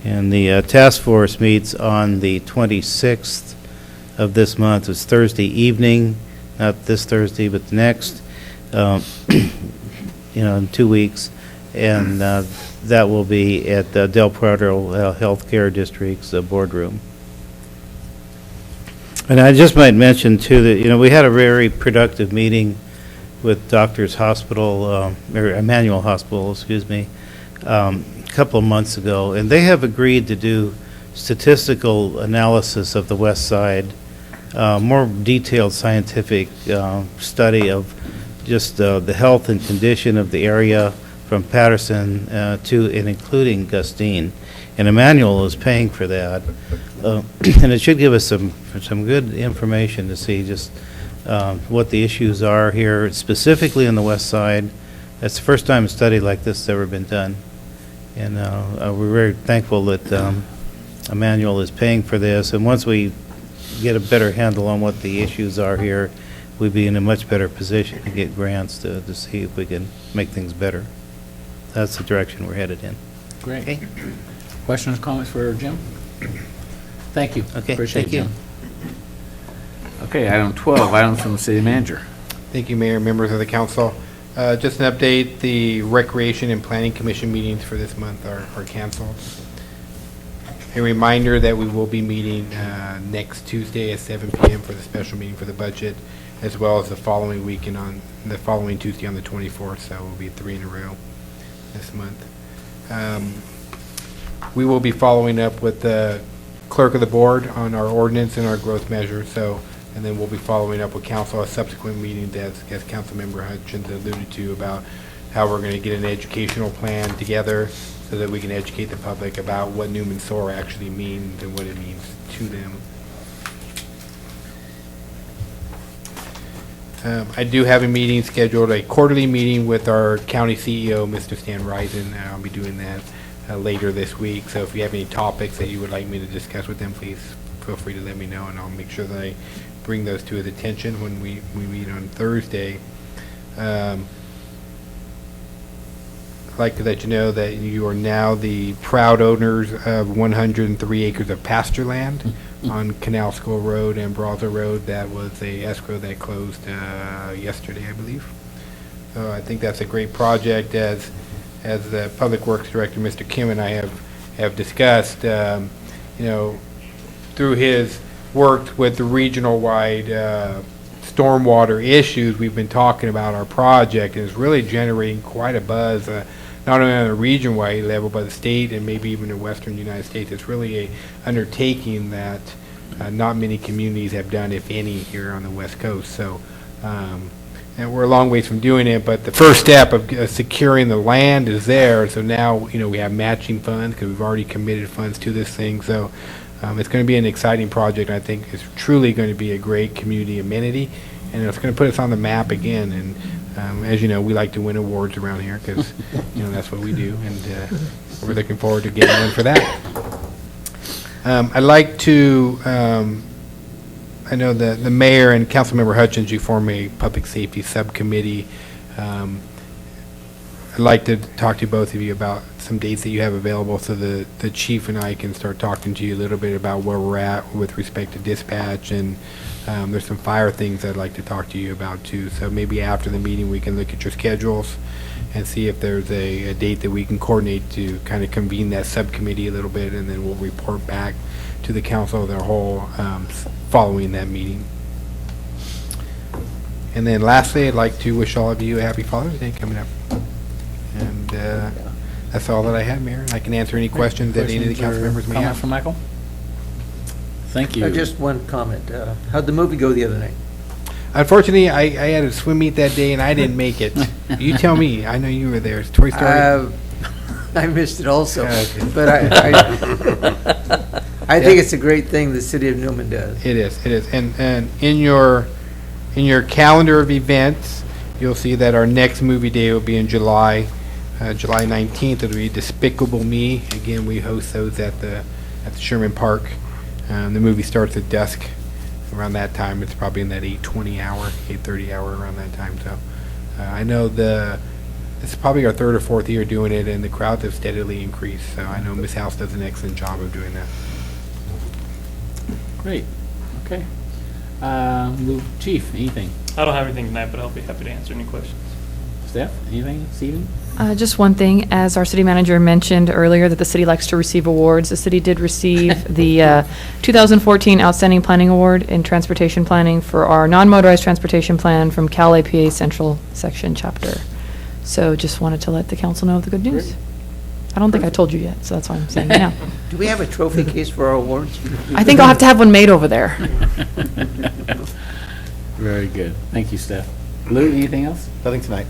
And the task force meets on the 26th of this month. It's Thursday evening, not this Thursday, but the next, in 2 weeks. And that will be at Del Puerto Healthcare District's boardroom. And I just might mention, too, that, we had a very productive meeting with Doctors Hospital, or Emmanuel Hospital, a couple of months ago, and they have agreed to do statistical analysis of the West Side, more detailed scientific study of just the health and condition of the area from Patterson to and including Gustine. And Emmanuel is paying for that. And it should give us some good information to see just what the issues are here, specifically on the West Side. That's the first time a study like this has ever been done. And we're very thankful that Emmanuel is paying for this. And once we get a better handle on what the issues are here, we'd be in a much better position to get grants to see if we can make things better. That's the direction we're headed in. Great. Okay. Questions, comments for Jim? Thank you. Okay, Appreciate thank you. Jim. Okay, item 12, items from the city manager. Thank you, Mayor, members of the council. Just an update, the Recreation and Planning Commission meetings for this month are canceled. A reminder that we will be meeting next Tuesday at 7 PM for the special meeting for the budget, as well as the following weekend on, the following Tuesday on the 24th, so it will be 3 in a row this month. We will be following up with the clerk of the board on our ordinance and our growth measures, so, and then we'll be following up with council at subsequent meetings, as Councilmember Hutchins alluded to, about how we're going to get an educational plan together so that we can educate the public about what Newman SOAR actually means and what it means to them. I do have a meeting scheduled, a quarterly meeting with our county CEO, Mr. Stan Risen. I'll be doing that later this week. So if you have any topics that you would like me to discuss with them, please feel free to let me know, and I'll make sure that I bring those to his attention when we meet on Thursday. I'd like to let you know that you are now the proud owners of 103 acres of pasture land on Canal School Road and Brazos Road. That was a escrow that closed yesterday, I believe. So I think that's a great project. As the Public Works Director, Mr. Kim, and I have discussed, through his work with the regional-wide stormwater issues, we've been talking about our project, and it's really generating quite a buzz, not only on a region-wide level, but the state and maybe even the western United States. It's really a undertaking that not many communities have done, if any, here on the West Coast. So, and we're a long ways from doing it, but the first step of securing the land is there. So now, we have matching funds because we've already committed funds to this thing. So it's going to be an exciting project. I think it's truly going to be a great community amenity, and it's going to put us on the map again. And as you know, we like to win awards around here because, that's what we do, and we're looking forward to getting one for that. I'd like to, I know that the mayor and Councilmember Hutchins, you form a public safety subcommittee. I'd like to talk to both of you about some dates that you have available so the chief and I can start talking to you a little bit about where we're at with respect to dispatch, and there's some fire things I'd like to talk to you about too. So maybe after the meeting we can look at your schedules and see if there's a date that we can coordinate to kind of convene that subcommittee a little bit, and then we'll report back to the council as a whole following that meeting. And then lastly, I'd like to wish all of you a happy Father's Day coming up. And that's all that I had, Mayor. I can answer any questions that any of the council members may Comments have. from Michael? Thank you. Just one comment. How'd the movie go the other night? Unfortunately, I had a swim meet that day and I didn't make it. You tell me. I know you were there. It's Toy Story. I missed it also, Okay. but I think it's a great thing the city of Newman does. It is. And in your calendar of events, you'll see that our next movie day will be in July 19th. It'll be Despicable Me. Again, we host those at the Sherman Park. The movie starts at dusk. Around that time, it's probably in that 8:20 hour, 8:30 hour, around that time. So I know it's probably our third or fourth year doing it, and the crowds have steadily increased. So I know Ms. House does an excellent job of doing that. Great. Okay. Chief, anything? I don't have anything tonight, but I'll be happy to answer any questions. Steph, anything? Steven? Just one thing, as our city manager mentioned earlier, that the city likes to receive awards. The city did receive the 2014 Outstanding Planning Award in Transportation Planning for our non-motorized transportation plan from Cal APA Central Section Chapter. So just wanted to let the council know of the good news. Great. I don't think I told you yet, so that's why I'm saying it now. Do we have a trophy case for our awards? I think I'll have to have one made over there. Very good. Thank you, Steph. Lou, anything else? Nothing tonight.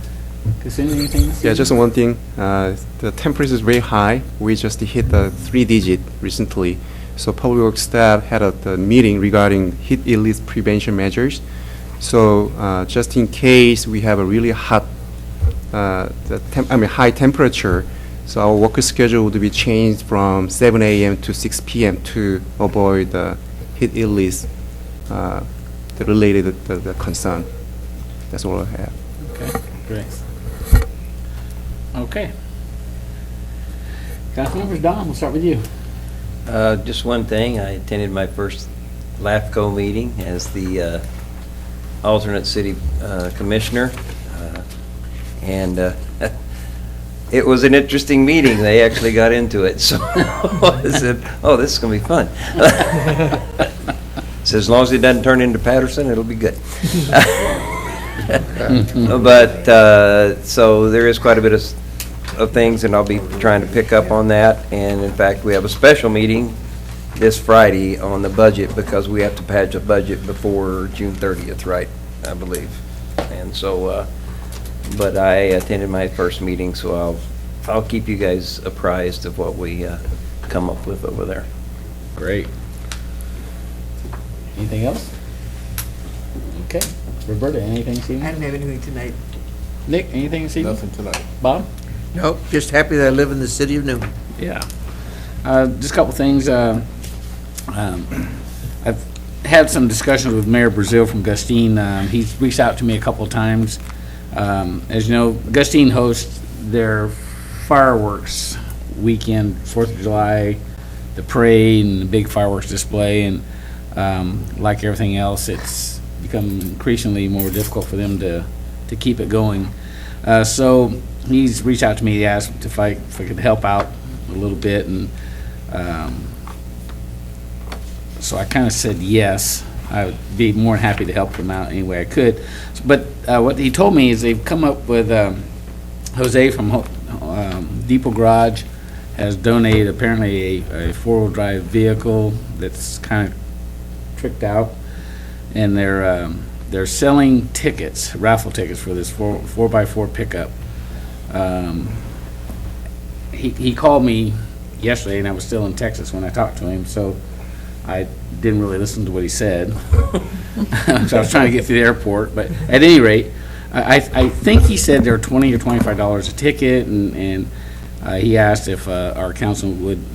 Kasumi, anything else? Yeah, just one thing. The temperature is very high. We just hit the 3-digit recently. So Public Works staff had a meeting regarding heat illness prevention measures. So just in case we have a really hot, high temperature, so our work schedule would be changed from 7 a.m. to 6 p.m. to avoid the heat illness related the concern. That's all I have. Okay, great. Okay. Councilmembers, Don, we'll start with you. Just one thing, I attended my first LAFCO meeting as the alternate city commissioner, and it was an interesting meeting. They actually got into it, so I said, oh, this is going to be fun. So as long as it doesn't turn into Patterson, it'll be good. But, so there is quite a bit of things, and I'll be trying to pick up on that. And in fact, we have a special meeting this Friday on the budget, because we have to patch a budget before June 30th, right, I believe. And so, but I attended my first meeting, so I'll keep you guys apprised of what we come up with over there. Great. Anything else? Okay. Roberta, anything this I evening? didn't have anything tonight. Nick, anything this evening? Nothing tonight. Bob? Nope, just happy that I live in the city of Newman. Yeah. Just a couple things. I've had some discussions with Mayor Brazil from Gustine. He's reached out to me a couple of times. As you know, Gustine hosts their fireworks weekend, 4th of July, the parade and the big fireworks display. And like everything else, it's become increasingly more difficult for them to keep it going. So he's reached out to me, he asked if I could help out a little bit, and so I kind of said yes. I would be more than happy to help them out any way I could. But what he told me is they've come up with, Jose from Depot Garage has donated apparently a four-wheel drive vehicle that's kind of tricked out, and they're selling tickets, raffle tickets for this 4x4 pickup. He called me yesterday, and I was still in Texas when I talked to him, so I didn't really listen to what he said. So I was trying to get to the airport, but at any rate, I think he said they're $20 or $25 a ticket, and he asked if our council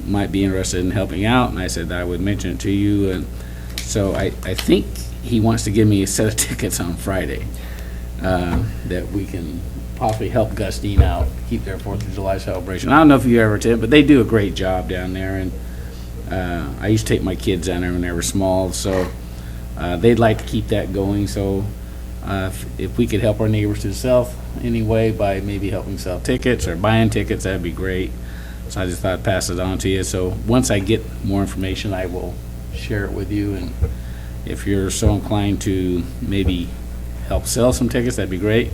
might be interested in helping out, and I said that I would mention it to you. And so I think he wants to give me a set of tickets on Friday that we can possibly help Gustine out, keep their 4th of July celebration. I don't know if you ever attend, but they do a great job down there, and I used to take my kids down there when they were small, so they'd like to keep that going. So if we could help our neighbors to the south anyway by maybe helping sell tickets or buying tickets, that'd be great. So I just thought I'd pass it on to you. So once I get more information, I will share it with you, and if you're so inclined to maybe help sell some tickets, that'd be great.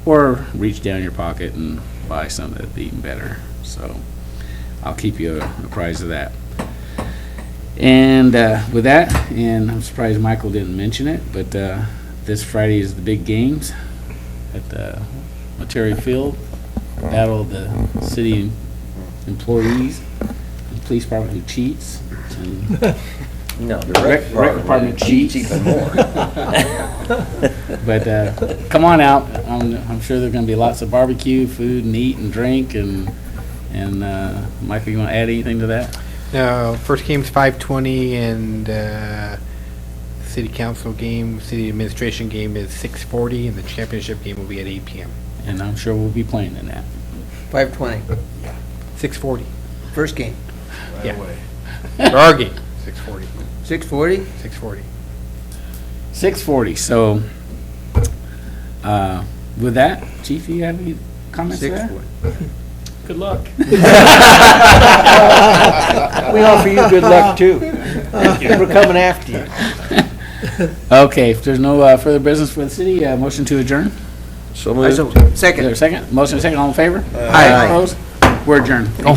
Or reach down your pocket and buy some, that'd be even better. So I'll keep you apprised of that. And with that, and I'm surprised Michael didn't mention it, but this Friday is the big games at the Materi Field. Battle of the city employees, the police department who cheats, and No, rec department cheats. even more. But come on out. I'm sure there's going to be lots of barbecue, food, and eat and drink. And Michael, you want to add anything to that? No, first game's 5:20, and city council game, city administration game is 6:40, and the championship game will be at 8 p.m. And I'm sure we'll be playing in that. 5:20, 6:40. first game. Yeah. For our game, 6:40. 6:40? 6:40. 6:40. So with that, Chief, do you have any comments to that? 6:40. Good luck. We offer you good luck, too. We're coming after you. Okay, if there's no further business for the city, motion to adjourn. So I moved. so- Is there a Second. second? Motion second, all in favor? Aye. Opposed? We're adjourned. Thank you.